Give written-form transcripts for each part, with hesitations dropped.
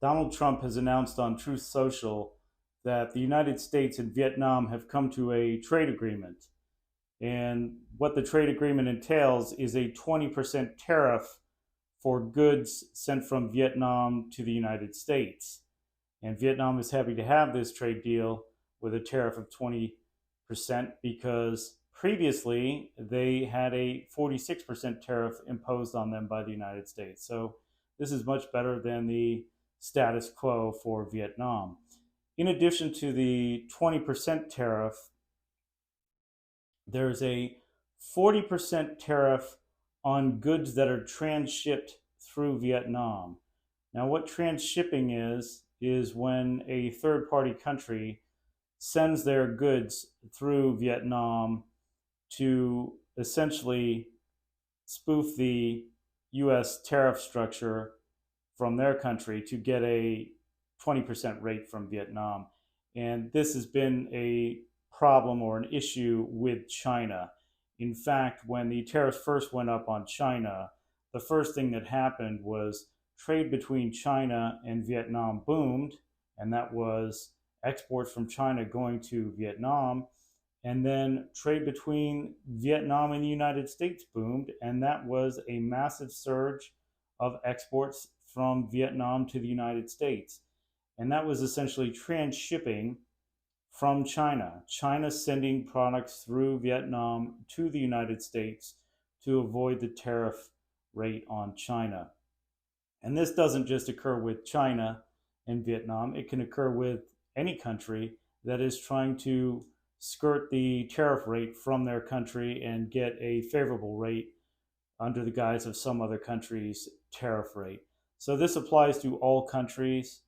Donald Trump has announced on Truth Social that the United States and Vietnam have come to a trade agreement. And what the trade agreement entails is a 20% tariff for goods sent from Vietnam to the United States. And Vietnam is happy to have this trade deal with a tariff of 20% because previously they had a 46% tariff imposed on them by the United States. So this is much better than the status quo for Vietnam. In addition to the 20% tariff, there's a 40% tariff on goods that are transshipped through Vietnam. Now, what transshipping is when a third party country sends their goods through Vietnam to essentially spoof the US tariff structure from their country to get a 20% rate from Vietnam. And this has been a problem or an issue with China. In fact, when the tariffs first went up on China, the first thing that happened was trade between China and Vietnam boomed, and that was exports from China going to Vietnam. And then trade between Vietnam and the United States boomed, and that was a massive surge of exports from Vietnam to the United States. And that was essentially transshipping from China. China sending products through Vietnam to the United States to avoid the tariff rate on China. And this doesn't just occur with China and Vietnam, it can occur with any country that is trying to skirt the tariff rate from their country and get a favorable rate under the guise of some other country's tariff rate. So this applies to all countries.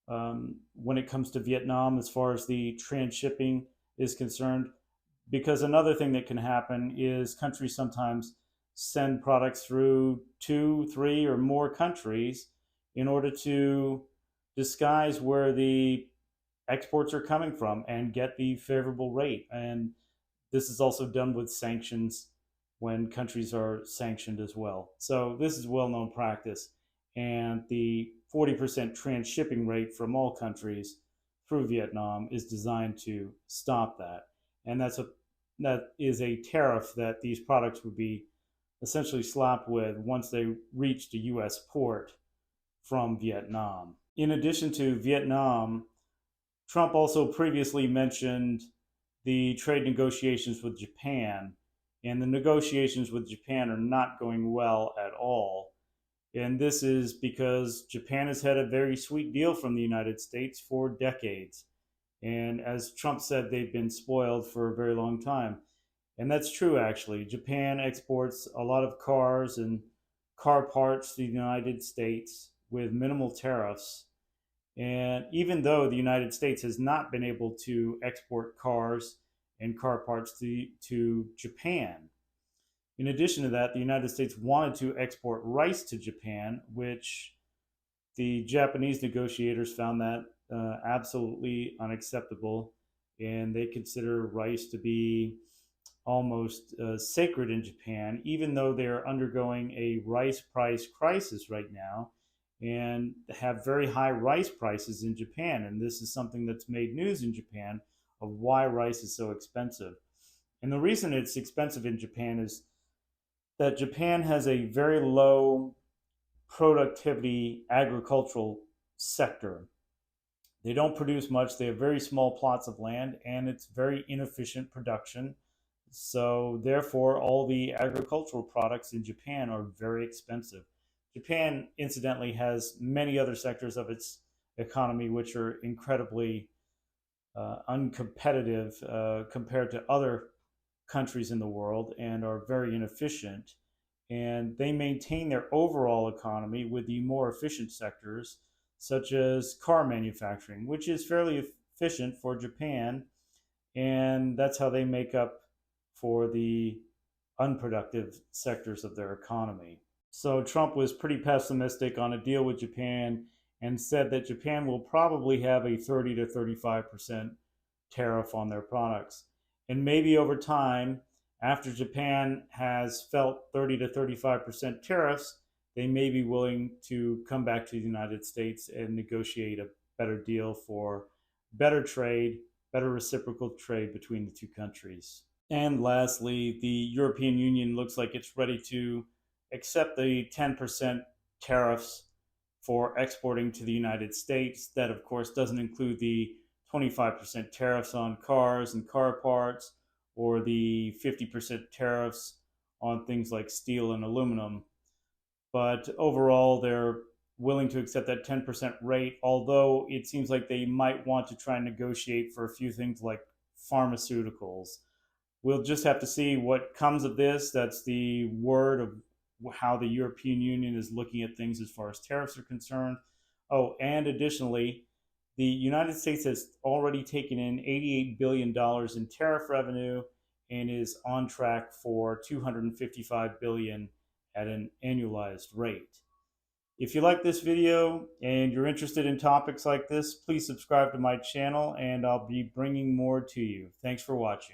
When it comes to Vietnam, as far as the transshipping is concerned, because another thing that can happen is countries sometimes send products through two, three, or more countries in order to disguise where the exports are coming from and get the favorable rate. And this is also done with sanctions when countries are sanctioned as well. So this is well-known practice. And the 40% transshipping rate from all countries through Vietnam is designed to stop that. And that is a tariff that these products would be essentially slapped with once they reached a US port from Vietnam. In addition to Vietnam, Trump also previously mentioned the trade negotiations with Japan, and the negotiations with Japan are not going well at all. And this is because Japan has had a very sweet deal from the United States for decades. And as Trump said, they've been spoiled for a very long time. And that's true, actually. Japan exports a lot of cars and car parts to the United States with minimal tariffs. And even though the United States has not been able to export cars and car parts to Japan, in addition to that, the United States wanted to export rice to Japan, which the Japanese negotiators found that absolutely unacceptable. And they consider rice to be almost sacred in Japan, even though they're undergoing a rice price crisis right now and have very high rice prices in Japan. And this is something that's made news in Japan of why rice is so expensive. And the reason it's expensive in Japan is that Japan has a very low productivity agricultural sector. They don't produce much, they have very small plots of land, and it's very inefficient production. So, therefore, all the agricultural products in Japan are very expensive. Japan, incidentally, has many other sectors of its economy which are incredibly uncompetitive compared to other countries in the world and are very inefficient. And they maintain their overall economy with the more efficient sectors, such as car manufacturing, which is fairly efficient for Japan. And that's how they make up for the unproductive sectors of their economy. So Trump was pretty pessimistic on a deal with Japan and said that Japan will probably have a 30 to 35% tariff on their products. And maybe over time, after Japan has felt 30 to 35% tariffs, they may be willing to come back to the United States and negotiate a better deal for better trade, better reciprocal trade between the two countries. And lastly, the European Union looks like it's ready to accept the 10% tariffs for exporting to the United States. That, of course, doesn't include the 25% tariffs on cars and car parts, or the 50% tariffs on things like steel and aluminum. But overall, they're willing to accept that 10% rate, although it seems like they might want to try and negotiate for a few things like pharmaceuticals. We'll just have to see what comes of this. That's the word of how the European Union is looking at things as far as tariffs are concerned. Oh, and additionally, the United States has already taken in $88 billion in tariff revenue and is on track for $255 billion at an annualized rate. If you like this video and you're interested in topics like this, please subscribe to my channel and I'll be bringing more to you. Thanks for watching.